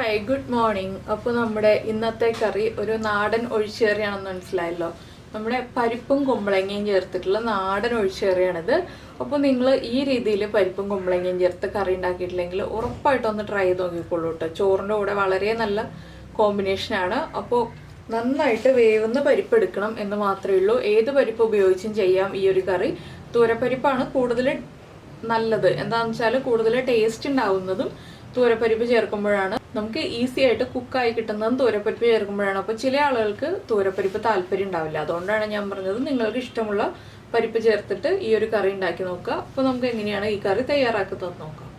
Hi good morning. അപ്പോൾ നമ്മുടെ ഇന്നത്തെ കറി ഒരു നാടൻ ഒഴിച്ചുകറിയാണെന്ന് മനസ്സിലായല്ലോ. നമ്മുടെ പരിപ്പും കുമ്പളങ്ങയും ചേർത്തിട്ടുള്ള നാടൻ ഒഴിച്ചുകറിയാണിത്. അപ്പോൾ നിങ്ങൾ ഈ രീതിയിൽ പരിപ്പും കുമ്പളങ്ങയും ചേർത്ത് കറി ഉണ്ടാക്കിയിട്ടില്ലെങ്കിൽ ഉറപ്പായിട്ടൊന്ന് ട്രൈ ചെയ്ത് നോക്കിക്കോളൂ കേട്ടോ. ചോറിൻ്റെ കൂടെ വളരെ നല്ല കോമ്പിനേഷനാണ്. അപ്പോൾ നന്നായിട്ട് വേവുന്ന പരിപ്പ് എടുക്കണം എന്ന് മാത്രമേ ഉള്ളൂ. ഏത് പരിപ്പ് ഉപയോഗിച്ചും ചെയ്യാം ഈ ഒരു കറി. തൂരപ്പരിപ്പാണ് കൂടുതൽ നല്ലത്. എന്താണെന്ന് വെച്ചാൽ കൂടുതൽ ടേസ്റ്റ് ഉണ്ടാവുന്നതും തൂരപ്പരിപ്പ് ചേർക്കുമ്പോഴാണ്. നമുക്ക് ഈസി ആയിട്ട് കുക്കായി കിട്ടുന്നതും തൂരപ്പരിപ്പ് ചേർക്കുമ്പോഴാണ്. അപ്പോൾ ചില ആളുകൾക്ക് തൂരപ്പരിപ്പ് താല്പര്യം ഉണ്ടാവില്ല. അതുകൊണ്ടാണ് ഞാൻ പറഞ്ഞത് നിങ്ങൾക്ക് ഇഷ്ടമുള്ള പരിപ്പ് ചേർത്തിട്ട് ഈ ഒരു കറി ഉണ്ടാക്കി നോക്കുക. അപ്പോൾ നമുക്ക് എങ്ങനെയാണ് ഈ കറി തയ്യാറാക്കുന്നത് നോക്കാം.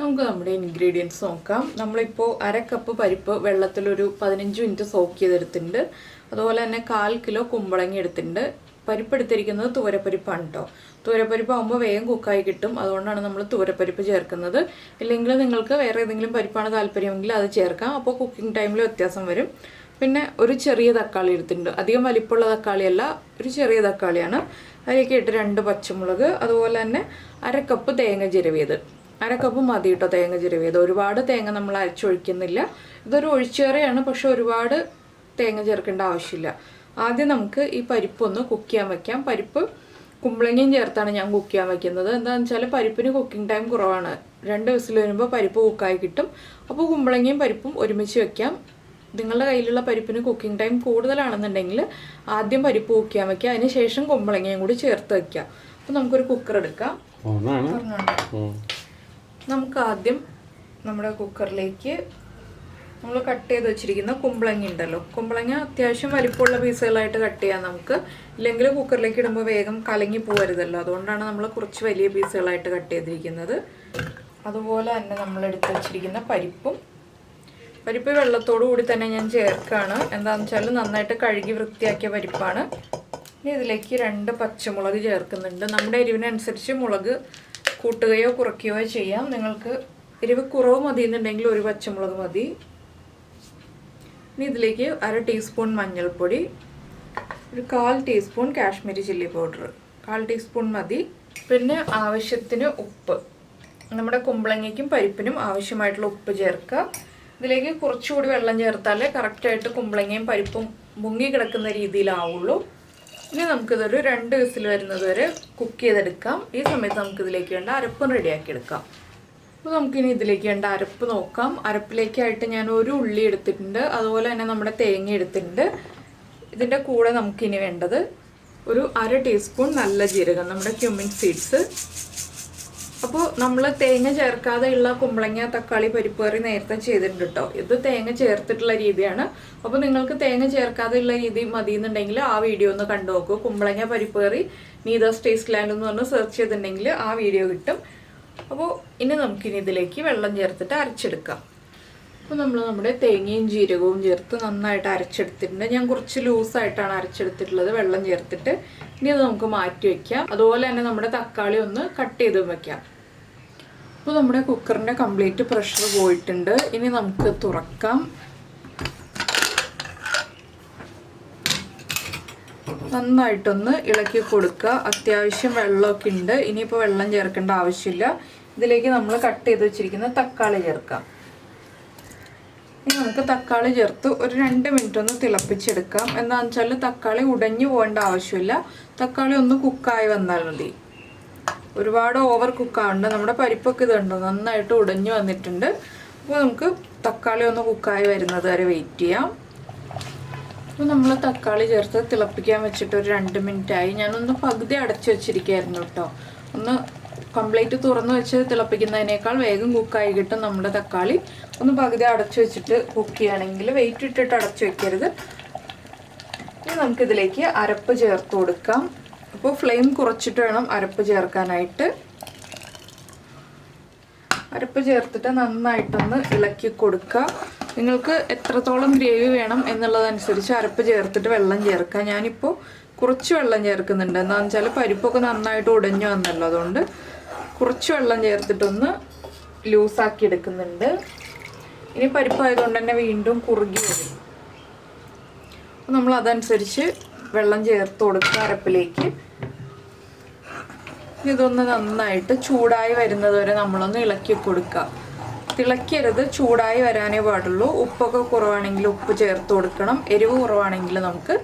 നമുക്ക് നമ്മുടെ ഇൻഗ്രീഡിയൻസ് നോക്കാം. നമ്മളിപ്പോൾ 1/2 കപ്പ് പരിപ്പ് വെള്ളത്തിലൊരു 15 മിനിറ്റ് സോക്ക് ചെയ്തെടുത്തിട്ടുണ്ട്. അതുപോലെ തന്നെ 1/4 കിലോ കുമ്പളങ്ങ എടുത്തിട്ടുണ്ട്. പരിപ്പ് എടുത്തിരിക്കുന്നത് തൂരപ്പരിപ്പാണ് കേട്ടോ. തൂരപ്പരിപ്പ് ആകുമ്പോൾ വേഗം കുക്കായി കിട്ടും. അതുകൊണ്ടാണ് നമ്മൾ തൂരപ്പരിപ്പ് ചേർക്കുന്നത്. ഇല്ലെങ്കിൽ നിങ്ങൾക്ക് വേറെ ഏതെങ്കിലും പരിപ്പാണ് താല്പര്യമെങ്കിൽ അത് ചേർക്കാം. അപ്പോൾ കുക്കിംഗ് ടൈമിൽ വ്യത്യാസം വരും. പിന്നെ ഒരു ചെറിയ തക്കാളി എടുത്തിട്ടുണ്ട്. അധികം വലിപ്പമുള്ള തക്കാളിയല്ല, ഒരു ചെറിയ തക്കാളിയാണ്. അതിലേക്ക് ഇട്ട് 2 പച്ചമുളക്. അതുപോലെ തന്നെ 1/2 കപ്പ് തേങ്ങ ചിരവിയത്. 1/2 കപ്പ് മതി കേട്ടോ തേങ്ങ ചിരവിയത്. ഒരുപാട് തേങ്ങ നമ്മൾ അരച്ചൊഴിക്കുന്നില്ല. ഇതൊരു ഒഴിച്ചുകറിയാണ്, പക്ഷെ ഒരുപാട് തേങ്ങ ചേർക്കേണ്ട ആവശ്യമില്ല. ആദ്യം നമുക്ക് ഈ പരിപ്പ് ഒന്ന് കുക്ക് ചെയ്യാൻ വയ്ക്കാം. പരിപ്പ് കുമ്പളങ്ങയും ചേർത്താണ് ഞാൻ കുക്ക് ചെയ്യാൻ വയ്ക്കുന്നത്. എന്താണെന്ന് വെച്ചാൽ പരിപ്പിന് കുക്കിംഗ് ടൈം കുറവാണ്. 2 വിസിൽ വരുമ്പോൾ പരിപ്പ് കുക്കായി കിട്ടും. അപ്പോൾ കുമ്പളങ്ങയും പരിപ്പും ഒരുമിച്ച് വെക്കാം. നിങ്ങളുടെ കയ്യിലുള്ള പരിപ്പിന് കുക്കിംഗ് ടൈം കൂടുതലാണെന്നുണ്ടെങ്കിൽ ആദ്യം പരിപ്പ് കുക്ക് ചെയ്യാൻ വയ്ക്കുക. അതിന് ശേഷം കുമ്പളങ്ങയും കൂടി ചേർത്ത് വയ്ക്കുക. അപ്പോൾ നമുക്കൊരു കുക്കർ എടുക്കാം. നമുക്ക് ആദ്യം നമ്മുടെ കുക്കറിലേക്ക് നമ്മൾ കട്ട് ചെയ്ത് വെച്ചിരിക്കുന്ന കുമ്പളങ്ങ ഉണ്ടല്ലോ. കുമ്പളങ്ങ അത്യാവശ്യം വലിപ്പമുള്ള പീസുകളായിട്ട് കട്ട് ചെയ്യാം നമുക്ക്. ഇല്ലെങ്കിൽ കുക്കറിലേക്ക് ഇടുമ്പോൾ വേഗം കലങ്ങി പോകരുതല്ലോ. അതുകൊണ്ടാണ് നമ്മൾ കുറച്ച് വലിയ പീസുകളായിട്ട് കട്ട് ചെയ്തിരിക്കുന്നത്. അതുപോലെ തന്നെ നമ്മൾ എടുത്ത് വെച്ചിരിക്കുന്ന പരിപ്പ് വെള്ളത്തോടു കൂടി തന്നെ ഞാൻ ചേർക്കുകയാണ്. എന്താണെന്ന് വെച്ചാൽ നന്നായിട്ട് കഴുകി വൃത്തിയാക്കിയ പരിപ്പാണ്. ഇനി ഇതിലേക്ക് 2 പച്ചമുളക് ചേർക്കുന്നുണ്ട്. നമ്മുടെ എരിവിനനുസരിച്ച് മുളക് കൂട്ടുകയോ കുറയ്ക്കുകയോ ചെയ്യാം. നിങ്ങൾക്ക് എരിവ് കുറവ് മതി എന്നുണ്ടെങ്കിൽ 1 പച്ചമുളക് മതി. ഇനി ഇതിലേക്ക് 1/2 ടീസ്പൂൺ മഞ്ഞൾപ്പൊടി, ഒരു 1/4 teaspoon Kashmiri chilli powder, 1/4 teaspoon മതി. പിന്നെ ആവശ്യത്തിന് ഉപ്പ്. നമ്മുടെ കുമ്പളങ്ങയ്ക്കും പരിപ്പിനും ആവശ്യമായിട്ടുള്ള ഉപ്പ് ചേർക്കുക. ഇതിലേക്ക് കുറച്ചുകൂടി വെള്ളം ചേർത്താലേ കറക്റ്റായിട്ട് കുമ്പളങ്ങയും പരിപ്പും മുങ്ങി കിടക്കുന്ന രീതിയിലാവുള്ളൂ. ഇനി നമുക്കിതൊരു 2 വിസിൽ വരുന്നത് വരെ കുക്ക് ചെയ്തെടുക്കാം. ഈ സമയത്ത് നമുക്കിതിലേക്ക് വേണ്ട അരപ്പും റെഡിയാക്കി എടുക്കാം. അപ്പോൾ നമുക്കിനി ഇതിലേക്ക് വേണ്ട അരപ്പ് നോക്കാം. അരപ്പിലേക്കായിട്ട് ഞാൻ 1 ഉള്ളി എടുത്തിട്ടുണ്ട്. അതുപോലെ തന്നെ നമ്മുടെ തേങ്ങ എടുത്തിട്ടുണ്ട്. ഇതിൻ്റെ കൂടെ നമുക്കിനി വേണ്ടത് ഒരു 1/2 ടീസ്പൂൺ നല്ല ജീരകം, നമ്മുടെ ക്യുമിൻ സീഡ്സ്. അപ്പോൾ നമ്മൾ തേങ്ങ ചേർക്കാതെയുള്ള കുമ്പളങ്ങ തക്കാളി പരിപ്പ് കറി നേരത്തെ ചെയ്തിട്ടുണ്ട് കേട്ടോ. ഇത് തേങ്ങ ചേർത്തിട്ടുള്ള രീതിയാണ്. അപ്പോൾ നിങ്ങൾക്ക് തേങ്ങ ചേർക്കാതെയുള്ള രീതി മതി എന്നുണ്ടെങ്കിൽ ആ വീഡിയോ ഒന്ന് കണ്ടു നോക്കൂ. കുമ്പളങ്ങ പരിപ്പ് കറി നീതസ് ടേസ്റ്റ്ലാൻഡ് എന്ന് പറഞ്ഞ് സെർച്ച് ചെയ്തിട്ടുണ്ടെങ്കിൽ ആ വീഡിയോ കിട്ടും. അപ്പോൾ ഇനി നമുക്കിനി ഇതിലേക്ക് വെള്ളം ചേർത്തിട്ട് അരച്ചെടുക്കാം. അപ്പോൾ നമ്മൾ നമ്മുടെ തേങ്ങയും ജീരകവും ചേർത്ത് നന്നായിട്ട് അരച്ചെടുത്തിട്ടുണ്ട്. ഞാൻ കുറച്ച് ലൂസായിട്ടാണ് അരച്ചെടുത്തിട്ടുള്ളത് വെള്ളം ചേർത്തിട്ട്. ഇനി അത് നമുക്ക് മാറ്റി വയ്ക്കാം. അതുപോലെ തന്നെ നമ്മുടെ തക്കാളി ഒന്ന് കട്ട് ചെയ്ത് വയ്ക്കാം. അപ്പോൾ നമ്മുടെ കുക്കറിൻ്റെ കംപ്ലീറ്റ് പ്രഷർ പോയിട്ടുണ്ട്. ഇനി നമുക്ക് തുറക്കാം. നന്നായിട്ടൊന്ന് ഇളക്കി കൊടുക്കുക. അത്യാവശ്യം വെള്ളമൊക്കെ ഉണ്ട്. ഇനിയിപ്പോൾ വെള്ളം ചേർക്കേണ്ട ആവശ്യമില്ല. ഇതിലേക്ക് നമ്മൾ കട്ട് ചെയ്ത് വെച്ചിരിക്കുന്ന തക്കാളി ചേർക്കാം. ഇനി നമുക്ക് തക്കാളി ചേർത്ത് ഒരു 2 മിനിറ്റ് ഒന്ന് തിളപ്പിച്ചെടുക്കാം. എന്താണെന്ന് വെച്ചാൽ തക്കാളി ഉടഞ്ഞു പോകേണ്ട ആവശ്യമില്ല. തക്കാളി ഒന്ന് കുക്കായി വന്നാൽ മതി. ഒരുപാട് ഓവർ കുക്കാവുണ്ട്. നമ്മുടെ പരിപ്പൊക്കെ ഇതുണ്ടോ നന്നായിട്ട് ഉടഞ്ഞു വന്നിട്ടുണ്ട്. അപ്പോൾ നമുക്ക് തക്കാളി ഒന്ന് കുക്കായി വരുന്നത് വരെ വെയിറ്റ് ചെയ്യാം. അപ്പോൾ നമ്മൾ തക്കാളി ചേർത്ത് തിളപ്പിക്കാൻ വെച്ചിട്ട് ഒരു 2 മിനിറ്റായി. ഞാനൊന്ന് പകുതി അടച്ചു വെച്ചിരിക്കുകയായിരുന്നു കേട്ടോ. ഒന്ന് കംപ്ലീറ്റ് തുറന്ന് വെച്ച് തിളപ്പിക്കുന്നതിനേക്കാൾ വേഗം കുക്കായി കിട്ടും നമ്മുടെ തക്കാളി. ഒന്ന് പകുതി അടച്ചു വെച്ചിട്ട് കുക്ക് ചെയ്യുകയാണെങ്കിൽ വെയിറ്റ് ഇട്ടിട്ട് അടച്ചു വെക്കരുത്. ഇനി നമുക്കിതിലേക്ക് അരപ്പ് ചേർത്ത് കൊടുക്കാം. അപ്പോൾ ഫ്ലെയിം കുറച്ചിട്ട് വേണം അരപ്പ് ചേർക്കാനായിട്ട്. അരപ്പ് ചേർത്തിട്ട് നന്നായിട്ടൊന്ന് ഇളക്കി കൊടുക്കുക. നിങ്ങൾക്ക് എത്രത്തോളം ഗ്രേവി വേണം എന്നുള്ളതനുസരിച്ച് അരപ്പ് ചേർത്തിട്ട് വെള്ളം ചേർക്കുക. ഞാനിപ്പോൾ കുറച്ച് വെള്ളം ചേർക്കുന്നുണ്ട്. എന്താണെന്ന് വെച്ചാൽ പരിപ്പൊക്കെ നന്നായിട്ട് ഉടഞ്ഞു വന്നല്ലോ. അതുകൊണ്ട് കുറച്ച് വെള്ളം ചേർത്തിട്ടൊന്ന് ലൂസാക്കി എടുക്കുന്നുണ്ട്. ഇനി പരിപ്പായതുകൊണ്ട് തന്നെ വീണ്ടും കുറുകി വരും. അപ്പോൾ നമ്മൾ അതനുസരിച്ച് വെള്ളം ചേർത്ത് കൊടുക്കുക അരപ്പിലേക്ക്. ഇതൊന്ന് നന്നായിട്ട് ചൂടായി വരുന്നത് വരെ നമ്മളൊന്ന് ഇളക്കി കൊടുക്കുക. തിളക്കരുത്, ചൂടായി വരാനേ പാടുള്ളൂ. ഉപ്പൊക്കെ കുറവാണെങ്കിൽ ഉപ്പ് ചേർത്ത് കൊടുക്കണം. എരിവ് കുറവാണെങ്കിൽ നമുക്ക്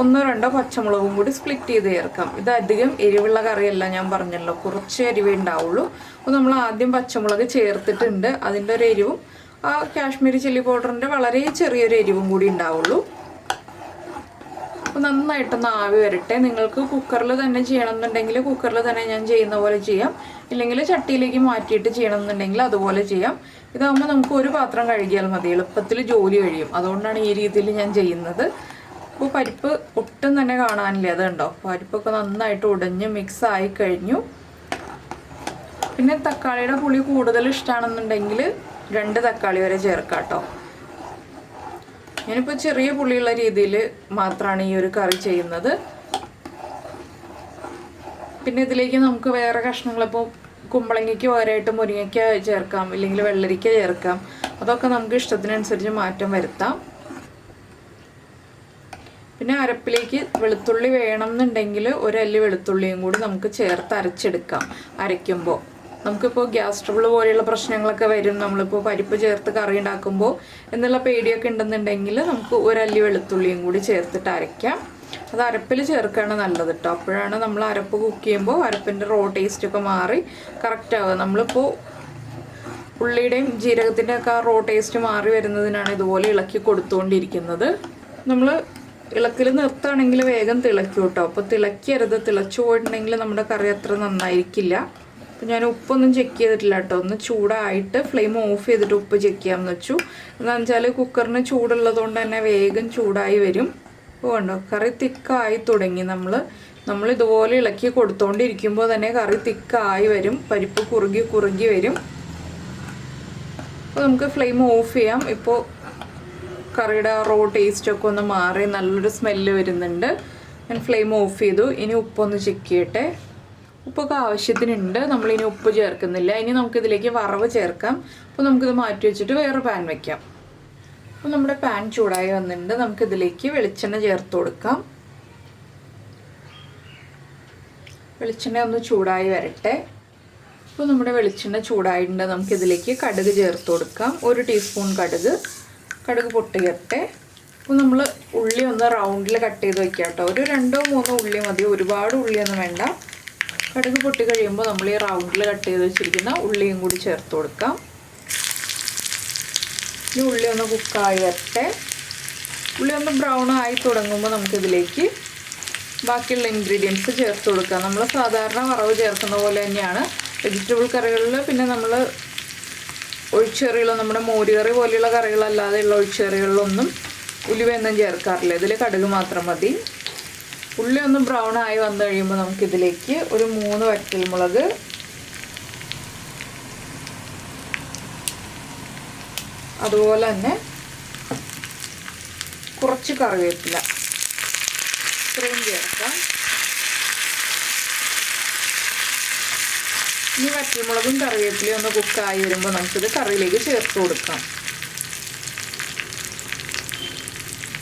1-2 പച്ചമുളകും കൂടി സ്പ്ലിറ്റ് ചെയ്ത് ചേർക്കാം. ഇത് അധികം എരിവുള്ള കറിയല്ല, ഞാൻ പറഞ്ഞല്ലോ, കുറച്ച് എരിവേ ഉണ്ടാവുള്ളൂ. അപ്പോൾ നമ്മൾ ആദ്യം പച്ചമുളക് ചേർത്തിട്ടുണ്ട്. അതിൻ്റെ ഒരു എരിവും ആ കാശ്മീരി ചില്ലി പൗഡറിൻ്റെ വളരെ ചെറിയൊരു എരിവും കൂടി ഉണ്ടാവുള്ളൂ. അപ്പോൾ നന്നായിട്ടൊന്ന് ആവി വരട്ടെ. നിങ്ങൾക്ക് കുക്കറിൽ തന്നെ ചെയ്യണമെന്നുണ്ടെങ്കിൽ കുക്കറിൽ തന്നെ ഞാൻ ചെയ്യുന്ന പോലെ ചെയ്യാം, ഇല്ലെങ്കിൽ ചട്ടിയിലേക്ക് മാറ്റിയിട്ട് ചെയ്യണമെന്നുണ്ടെങ്കിൽ അതുപോലെ ചെയ്യാം. ഇതാകുമ്പോൾ നമുക്ക് ഒരു പാത്രം കഴുകിയാൽ മതി, എളുപ്പത്തിൽ ജോലി കഴിയും. അതുകൊണ്ടാണ് ഈ രീതിയിൽ ഞാൻ ചെയ്യുന്നത്. അപ്പോൾ പരിപ്പ് ഒട്ടും തന്നെ കാണാനില്ല, അത് കണ്ടോ, പരിപ്പൊക്കെ നന്നായിട്ട് ഉടഞ്ഞ് മിക്സ് ആയി കഴിഞ്ഞു. പിന്നെ തക്കാളിയുടെ പുളി കൂടുതൽ ഇഷ്ടമാണെന്നുണ്ടെങ്കിൽ 2 തക്കാളി വരെ ചേർക്കാം കേട്ടോ. ഞാനിപ്പോൾ ചെറിയ പുളിയുള്ള രീതിയിൽ മാത്രമാണ് ഈ ഒരു കറി ചെയ്യുന്നത്. പിന്നെ ഇതിലേക്ക് നമുക്ക് വേറെ കഷ്ണങ്ങൾ, ഇപ്പോൾ കുമ്പളങ്ങയ്ക്ക് പകരമായിട്ട് മുരിങ്ങയ്ക്ക ചേർക്കാം, ഇല്ലെങ്കിൽ വെള്ളരിക്ക ചേർക്കാം. അതൊക്കെ നമുക്ക് ഇഷ്ടത്തിനനുസരിച്ച് മാറ്റം വരുത്താം. പിന്നെ അരപ്പിലേക്ക് വെളുത്തുള്ളി വേണം എന്നുണ്ടെങ്കിൽ 1 അല്ലി വെളുത്തുള്ളിയും കൂടി നമുക്ക് ചേർത്ത് അരച്ചെടുക്കാം. അരയ്ക്കുമ്പോൾ നമുക്കിപ്പോൾ ഗ്യാസ് ട്രബിൾ പോലെയുള്ള പ്രശ്നങ്ങളൊക്കെ വരും, നമ്മളിപ്പോൾ പരിപ്പ് ചേർത്ത് കറി ഉണ്ടാക്കുമ്പോൾ എന്നുള്ള പേടിയൊക്കെ ഉണ്ടെന്നുണ്ടെങ്കിൽ നമുക്ക് 1 അല്ലി വെളുത്തുള്ളിയും കൂടി ചേർത്തിട്ട് അരയ്ക്കാം. അത് അരപ്പിൽ ചേർക്കുകയാണ് നല്ലത് കേട്ടോ. അപ്പോഴാണ് നമ്മൾ അരപ്പ് കുക്ക് ചെയ്യുമ്പോൾ അരപ്പിൻ്റെ റോ ടേസ്റ്റൊക്കെ മാറി കറക്റ്റ് ആവുക. നമ്മളിപ്പോൾ ഉള്ളിയുടെയും ജീരകത്തിൻ്റെ ഒക്കെ ആ റോ ടേസ്റ്റ് മാറി വരുന്നതിനാണ് ഇതുപോലെ ഇളക്കി കൊടുത്തുകൊണ്ടിരിക്കുന്നത്. നമ്മൾ ഇളക്കിൽ നിർത്തുകയാണെങ്കിൽ വേഗം തിളയ്ക്കും കേട്ടോ. അപ്പോൾ തിളയ്ക്കരുത്, തിളച്ചു പോയിട്ടുണ്ടെങ്കിൽ നമ്മുടെ കറി അത്ര നന്നായിരിക്കില്ല. അപ്പോൾ ഞാൻ ഉപ്പൊന്നും ചെക്ക് ചെയ്തിട്ടില്ല കേട്ടോ. ഒന്ന് ചൂടായിട്ട് ഫ്ലെയിം ഓഫ് ചെയ്തിട്ട് ഉപ്പ് ചെക്ക് ചെയ്യാമെന്ന് വെച്ചു. എന്താണെന്ന് വെച്ചാൽ കുക്കറിന് ചൂടുള്ളത് കൊണ്ട് തന്നെ വേഗം ചൂടായി വരും. അപ്പോൾ കണ്ടോ, കറി തിക്കായി തുടങ്ങി. നമ്മൾ ഇതുപോലെ ഇളക്കി കൊടുത്തുകൊണ്ടിരിക്കുമ്പോൾ തന്നെ കറി തിക്കായി വരും, പരിപ്പ് കുറുകി വരും. അപ്പോൾ നമുക്ക് ഫ്ലെയിം ഓഫ് ചെയ്യാം. ഇപ്പോൾ കറിയുടെ റോ ടേസ്റ്റൊക്കെ ഒന്ന് മാറി നല്ലൊരു സ്മെല്ല് വരുന്നുണ്ട്. ഞാൻ ഫ്ലെയിം ഓഫ് ചെയ്തു. ഇനി ഉപ്പൊന്ന് ചെക്ക് ചെയ്യട്ടെ. ഉപ്പൊക്കെ ആവശ്യത്തിനുണ്ട്, നമ്മളിനി ഉപ്പ് ചേർക്കുന്നില്ല. ഇനി നമുക്കിതിലേക്ക് വറവ് ചേർക്കാം. അപ്പോൾ നമുക്കിത് മാറ്റി വെച്ചിട്ട് വേറെ പാൻ വയ്ക്കാം. അപ്പോൾ നമ്മുടെ പാൻ ചൂടായി വന്നിട്ടുണ്ട്. നമുക്കിതിലേക്ക് വെളിച്ചെണ്ണ ചേർത്ത് കൊടുക്കാം. വെളിച്ചെണ്ണ ഒന്ന് ചൂടായി വരട്ടെ. അപ്പോൾ നമ്മുടെ വെളിച്ചെണ്ണ ചൂടായിട്ടുണ്ട്. നമുക്കിതിലേക്ക് കടുക് ചേർത്ത് കൊടുക്കാം. 1 ടീസ്പൂൺ കടുക് പൊട്ടിക്കട്ടെ. അപ്പോൾ നമ്മൾ ഉള്ളി ഒന്ന് റൗണ്ടിൽ കട്ട് ചെയ്ത് വയ്ക്കാം കേട്ടോ. ഒരു 2-3 ഉള്ളി മതി, ഒരുപാട് ഉള്ളിയൊന്നും വേണ്ട. കടുക് പൊട്ടി കഴിയുമ്പോൾ നമ്മൾ ഈ റൗണ്ടിൽ കട്ട് ചെയ്ത് വെച്ചിരിക്കുന്ന ഉള്ളിയും കൂടി ചേർത്ത് കൊടുക്കാം. ഈ ഉള്ളി ഒന്ന് കുക്കായി വരട്ടെ. ഉള്ളി ഒന്ന് ബ്രൗൺ ആയി തുടങ്ങുമ്പോൾ നമുക്കിതിലേക്ക് ബാക്കിയുള്ള ഇൻഗ്രീഡിയൻസ് ചേർത്ത് കൊടുക്കാം. നമ്മൾ സാധാരണ വറവ് ചേർക്കുന്ന പോലെ തന്നെയാണ് വെജിറ്റബിൾ കറികളിൽ. പിന്നെ നമ്മൾ ഒഴിച്ചുകറികളോ നമ്മുടെ മോരുകറി പോലെയുള്ള കറികളല്ലാതെയുള്ള ഒഴിച്ചുകറികളിലൊന്നും ഉലുവയൊന്നും ചേർക്കാറില്ല. ഇതിൽ കടുക് മാത്രം മതി. ഉള്ളി ഒന്ന് ബ്രൗൺ ആയി വന്നു കഴിയുമ്പോൾ നമുക്കിതിലേക്ക് ഒരു 3 വറ്റൽമുളക്, അതുപോലെ തന്നെ കുറച്ച് കറിവേപ്പില ഇത്രയും ചേർക്കാം. ഈ വറ്റൽമുളകും കറിവേപ്പിലയും ഒന്ന് കുക്കായി വരുമ്പോൾ നമുക്കിത് കറിയിലേക്ക് ചേർത്ത് കൊടുക്കാം.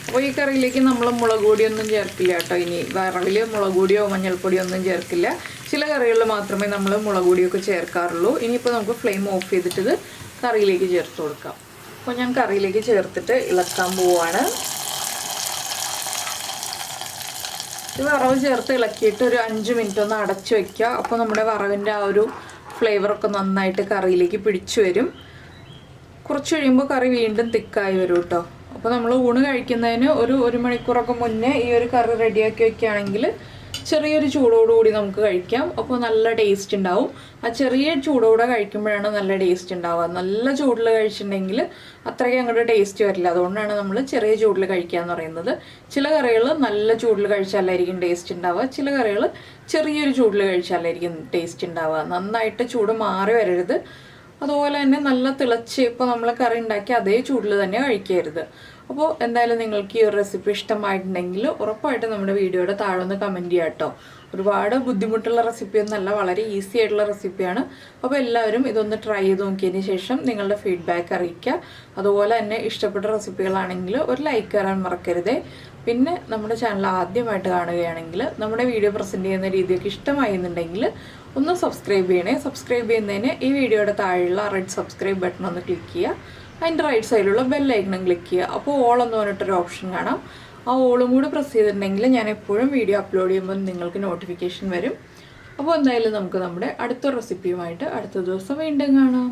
അപ്പോൾ ഈ കറിയിലേക്ക് നമ്മൾ മുളക് പൊടിയൊന്നും ചേർക്കില്ല കേട്ടോ. ഇനി വറവിൽ മുളക് പൊടിയോ മഞ്ഞൾപ്പൊടിയോ ഒന്നും ചേർക്കില്ല. ചില കറികളിൽ മാത്രമേ നമ്മൾ മുളക് പൊടിയൊക്കെ ചേർക്കാറുള്ളൂ. ഇനിയിപ്പോൾ നമുക്ക് ഫ്ലെയിം ഓഫ് ചെയ്തിട്ട് ഇത് കറിയിലേക്ക് ചേർത്ത് കൊടുക്കാം. അപ്പോൾ ഞാൻ കറിയിലേക്ക് ചേർത്തിട്ട് ഇളക്കാൻ പോവാണ്. ഇത് വറവ് ചേർത്ത് ഇളക്കിയിട്ട് ഒരു 5 മിനിറ്റ് ഒന്ന് അടച്ചു വയ്ക്കുക. അപ്പോൾ നമ്മുടെ വറവിൻ്റെ ആ ഒരു ഫ്ലേവറൊക്കെ നന്നായിട്ട് കറിയിലേക്ക് പിടിച്ചു വരും. കുറച്ച് കഴിയുമ്പോൾ കറി വീണ്ടും തിക്കായി വരും കേട്ടോ. അപ്പോൾ നമ്മൾ ഊണ് കഴിക്കുന്നതിന് ഒരു 1 മണിക്കൂറൊക്കെ മുന്നേ ഈ ഒരു കറി റെഡിയാക്കി വയ്ക്കുകയാണെങ്കിൽ ചെറിയൊരു ചൂടോടുകൂടി നമുക്ക് കഴിക്കാം. അപ്പോൾ നല്ല ടേസ്റ്റ് ഉണ്ടാവും. ആ ചെറിയ ചൂടോടെ കഴിക്കുമ്പോഴാണ് നല്ല ടേസ്റ്റ് ഉണ്ടാവുക. നല്ല ചൂടിൽ കഴിച്ചിട്ടുണ്ടെങ്കിൽ അത്രയ്ക്ക് അങ്ങോട്ട് ടേസ്റ്റ് വരില്ല. അതുകൊണ്ടാണ് നമ്മൾ ചെറിയ ചൂടിൽ കഴിക്കുക എന്ന് പറയുന്നത്. ചില കറികൾ നല്ല ചൂടിൽ കഴിച്ചാലായിരിക്കും ടേസ്റ്റ് ഉണ്ടാവുക, ചില കറികൾ ചെറിയൊരു ചൂടിൽ കഴിച്ചാലായിരിക്കും ടേസ്റ്റ് ഉണ്ടാവുക. നന്നായിട്ട് ചൂട് മാറി വരരുത്. അതുപോലെ തന്നെ നല്ല തിളച്ച് ഇപ്പോൾ നമ്മൾ കറി ഉണ്ടാക്കി അതേ ചൂടിൽ തന്നെ കഴിക്കരുത്. അപ്പോൾ എന്തായാലും നിങ്ങൾക്ക് ഈ ഒരു റെസിപ്പി ഇഷ്ടമായിട്ടുണ്ടെങ്കിൽ ഉറപ്പായിട്ടും നമ്മുടെ വീഡിയോയുടെ താഴെ ഒന്ന് കമൻറ്റ് ചെയ്യാം കേട്ടോ. ഒരുപാട് ബുദ്ധിമുട്ടുള്ള റെസിപ്പിയൊന്നുമല്ല, വളരെ ഈസി ആയിട്ടുള്ള റെസിപ്പിയാണ്. അപ്പോൾ എല്ലാവരും ഇതൊന്ന് ട്രൈ ചെയ്ത് നോക്കിയതിന് ശേഷം നിങ്ങളുടെ ഫീഡ്ബാക്ക് അറിയിക്കുക. അതുപോലെ തന്നെ ഇഷ്ടപ്പെട്ട റെസിപ്പികളാണെങ്കിൽ ഒരു ലൈക്ക് തരാൻ മറക്കരുതേ. പിന്നെ നമ്മുടെ ചാനൽ ആദ്യമായിട്ട് കാണുകയാണെങ്കിൽ നമ്മുടെ വീഡിയോ പ്രസൻറ്റ് ചെയ്യുന്ന രീതിയൊക്കെ ഇഷ്ടമായിരുന്നുണ്ടെങ്കിൽ ഒന്ന് സബ്സ്ക്രൈബ് ചെയ്യണേ. സബ്സ്ക്രൈബ് ചെയ്യുന്നതിന് ഈ വീഡിയോയുടെ താഴെയുള്ള റെഡ് സബ്സ്ക്രൈബ് ബട്ടൺ ഒന്ന് ക്ലിക്ക് ചെയ്യുക. അതിൻ്റെ റൈറ്റ് സൈഡിലുള്ള ബെല്ലൈക്കണും ക്ലിക്ക് ചെയ്യുക. അപ്പോൾ ഓൾ എന്ന് പറഞ്ഞിട്ടൊരു ഓപ്ഷൻ കാണാം. ആ ഓളും കൂടി പ്രസ് ചെയ്തിട്ടുണ്ടെങ്കിൽ ഞാൻ എപ്പോഴും വീഡിയോ അപ്ലോഡ് ചെയ്യുമ്പോൾ നിങ്ങൾക്ക് നോട്ടിഫിക്കേഷൻ വരും. അപ്പോൾ എന്തായാലും നമുക്ക് നമ്മുടെ അടുത്ത റെസിപ്പിയുമായിട്ട് അടുത്ത ദിവസം വീണ്ടും കാണാം.